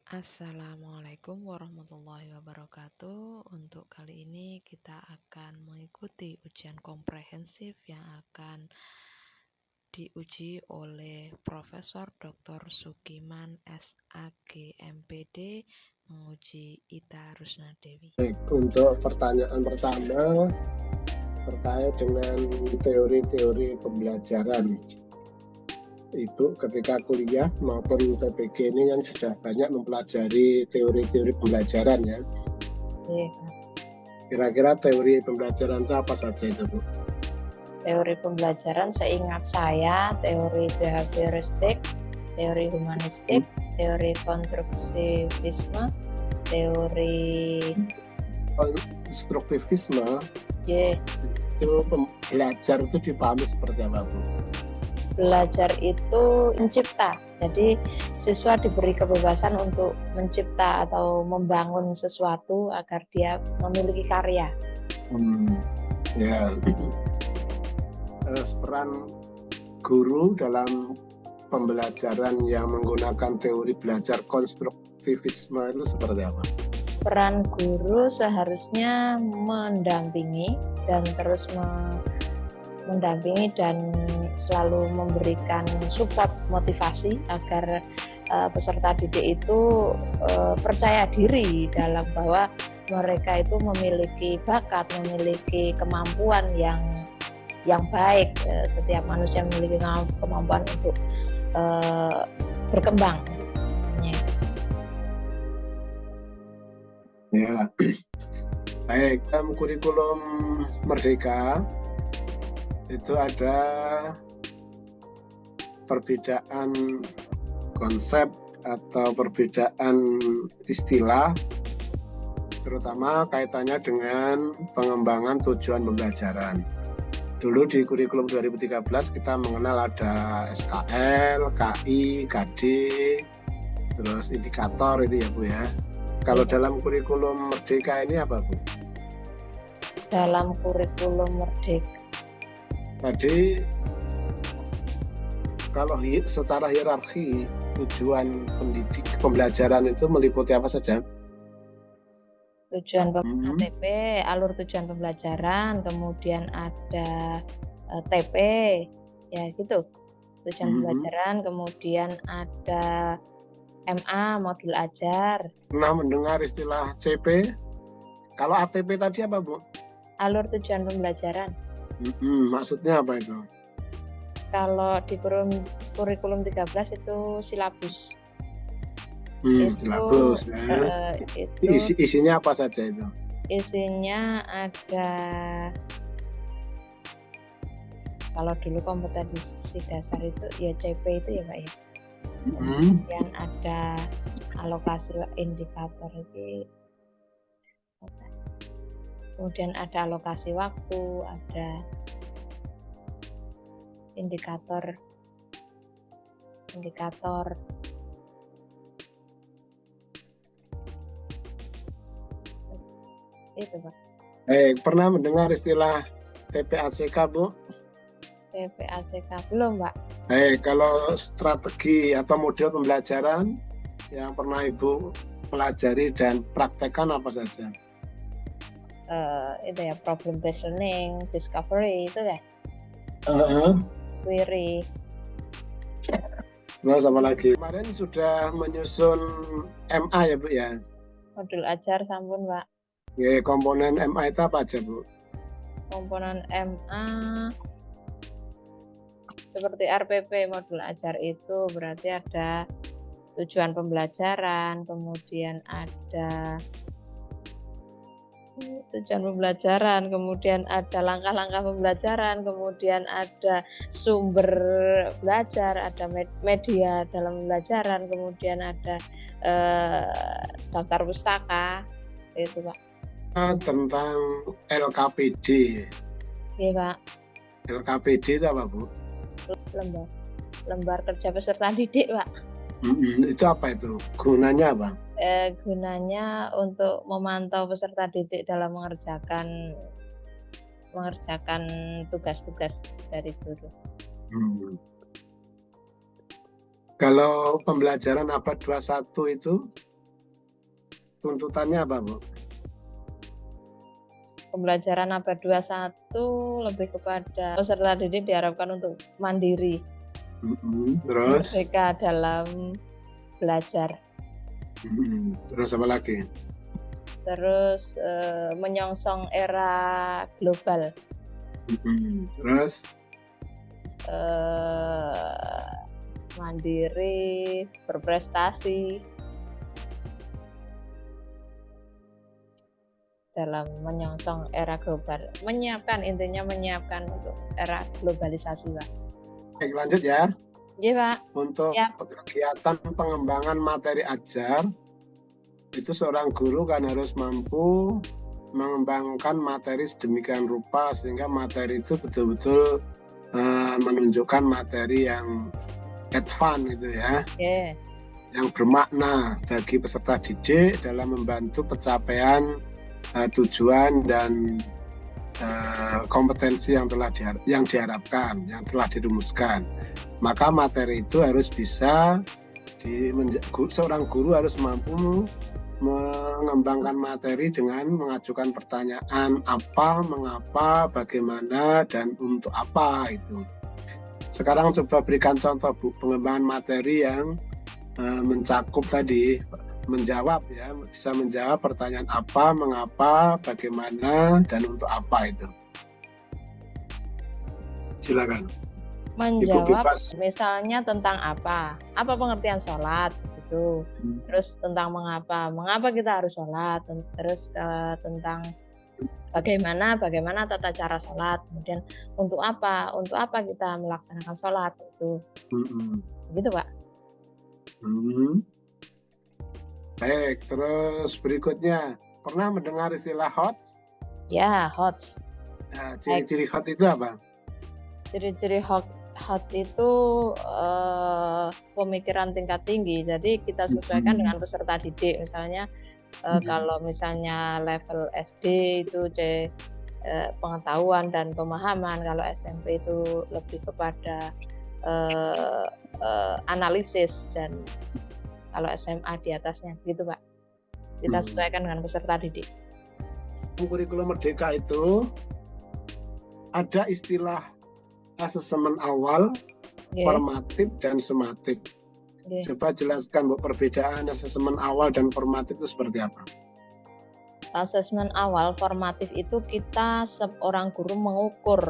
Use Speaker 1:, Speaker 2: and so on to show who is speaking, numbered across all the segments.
Speaker 1: Assalamualaikum warahmatullahi wabarakatuh. Untuk kali ini kita akan mengikuti ujian komprehensif yang akan diuji oleh Profesor Dr. Sukiman SAG MPD menguji Ita Rusnadewi.
Speaker 2: Baik, untuk pertanyaan pertama terkait dengan teori-teori pembelajaran. Ibu ketika kuliah maupun PPG ini kan sudah banyak mempelajari teori-teori pembelajaran ya.
Speaker 3: Iya.
Speaker 2: Kira-kira teori pembelajaran itu apa saja itu, Bu?
Speaker 3: Teori pembelajaran seingat saya, teori behavioristik, teori humanistik, teori konstruktivisme, teori
Speaker 2: Konstruktivisme
Speaker 3: Y.
Speaker 2: itu belajar itu dipahami seperti apa, Bu?
Speaker 3: Belajar itu mencipta. Jadi siswa diberi kebebasan untuk mencipta atau membangun sesuatu agar dia memiliki karya.
Speaker 2: Ya. Peran guru dalam pembelajaran yang menggunakan teori belajar konstruktivisme itu seperti apa?
Speaker 3: Peran guru seharusnya mendampingi dan terus mendampingi dan selalu memberikan support motivasi agar peserta didik itu percaya diri dalam bahwa mereka itu memiliki bakat, memiliki kemampuan yang baik. Setiap manusia memiliki kemampuan untuk berkembang.
Speaker 2: Ya, baik. Dalam kurikulum Merdeka itu ada perbedaan konsep atau perbedaan istilah, terutama kaitannya dengan pengembangan tujuan pembelajaran. Dulu di kurikulum 2013 kita mengenal ada SKL, KI, KD, terus indikator itu ya Bu ya. Kalau dalam kurikulum Merdeka ini apa Bu?
Speaker 3: Dalam kurikulum Merdeka
Speaker 2: tadi kalau secara hierarki tujuan pembelajaran itu meliputi apa saja?
Speaker 3: Tujuan ATP, alur tujuan pembelajaran, kemudian ada TP, ya gitu. Tujuan pembelajaran, kemudian ada MA, modul ajar.
Speaker 2: Pernah mendengar istilah CP? Kalau ATP tadi apa Bu?
Speaker 3: Alur tujuan pembelajaran.
Speaker 2: Maksudnya apa itu?
Speaker 3: Kalau di kurikulum 13 itu silabus.
Speaker 2: Silabus. Isinya apa saja itu?
Speaker 3: Isinya ada, kalau dulu kompetensi dasar itu ya CP itu ya Pak ya. Kemudian ada alokasi indikator itu. Kemudian ada alokasi waktu, ada indikator itu Pak.
Speaker 2: Pernah mendengar istilah TPACK Bu?
Speaker 3: TPACK belum Pak.
Speaker 2: Kalau strategi atau model pembelajaran yang pernah Ibu pelajari dan praktekkan apa saja?
Speaker 3: Itu ya, problem based learning, discovery itu ya. Query.
Speaker 2: Terus apa lagi? Kemarin sudah menyusun MA ya Bu ya?
Speaker 3: Modul ajar sampun Pak.
Speaker 2: Komponen MA itu apa aja Bu?
Speaker 3: Komponen MA seperti RPP modul ajar itu berarti ada tujuan pembelajaran, kemudian ada tujuan pembelajaran, kemudian ada langkah-langkah pembelajaran, kemudian ada sumber belajar, ada media dalam pembelajaran, kemudian ada daftar pustaka, itu Pak.
Speaker 2: Tentang LKPD.
Speaker 3: Iya Pak.
Speaker 2: LKPD itu apa Bu?
Speaker 3: Lembar kerja peserta didik Pak.
Speaker 2: Itu apa itu? Gunanya apa?
Speaker 3: Gunanya untuk memantau peserta didik dalam mengerjakan tugas-tugas dari guru.
Speaker 2: Kalau pembelajaran abad 21 itu tuntutannya apa, Bu?
Speaker 3: Pembelajaran abad 21 lebih kepada peserta didik diharapkan untuk mandiri,
Speaker 2: Terus?
Speaker 3: merdeka dalam belajar,
Speaker 2: Terus apa lagi?
Speaker 3: terus menyongsong era global,
Speaker 2: Terus?
Speaker 3: mandiri, berprestasi dalam menyongsong era global, intinya menyiapkan untuk era globalisasi, Pak.
Speaker 2: Baik, lanjut ya.
Speaker 3: Iya, Pak.
Speaker 2: Untuk
Speaker 3: Siap.
Speaker 2: kegiatan pengembangan materi ajar, itu seorang guru kan harus mampu mengembangkan materi sedemikian rupa sehingga materi itu betul-betul menunjukkan materi yang advance gitu ya,
Speaker 3: Oke.
Speaker 2: yang bermakna bagi peserta didik dalam membantu pencapaian tujuan dan kompetensi yang diharapkan, yang telah dirumuskan. Maka materi itu harus bisa seorang guru harus mampu mengembangkan materi dengan mengajukan pertanyaan apa, mengapa, bagaimana, dan untuk apa itu. Sekarang coba berikan contoh, Bu, pengembangan materi yang mencakup tadi, menjawab ya, bisa menjawab pertanyaan apa, mengapa, bagaimana, dan untuk apa itu. Silakan.
Speaker 3: Menjawab misalnya tentang apa pengertian sholat gitu, terus tentang mengapa kita harus sholat, terus tentang bagaimana tata cara sholat, kemudian untuk apa kita melaksanakan sholat itu, gitu Pak.
Speaker 2: Baik, terus berikutnya, pernah mendengar istilah HOTS?
Speaker 3: Ya, HOTS.
Speaker 2: Nah, ciri-ciri HOTS itu apa?
Speaker 3: Ciri-ciri HOTS itu pemikiran tingkat tinggi, jadi kita sesuaikan dengan peserta didik. Misalnya kalau misalnya level SD itu pengetahuan dan pemahaman, kalau SMP itu lebih kepada analisis, dan kalau SMA di atasnya gitu Pak. Kita sesuaikan dengan peserta didik.
Speaker 2: Kurikulum Merdeka itu ada istilah asesmen awal, formatif, dan sumatif. Coba jelaskan, Bu, perbedaan asesmen awal dan formatif itu seperti apa?
Speaker 3: Asesmen awal, formatif itu kita seorang guru mengukur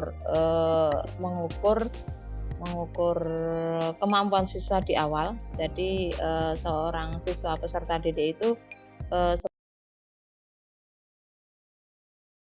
Speaker 3: kemampuan siswa di awal. Jadi seorang siswa peserta didik itu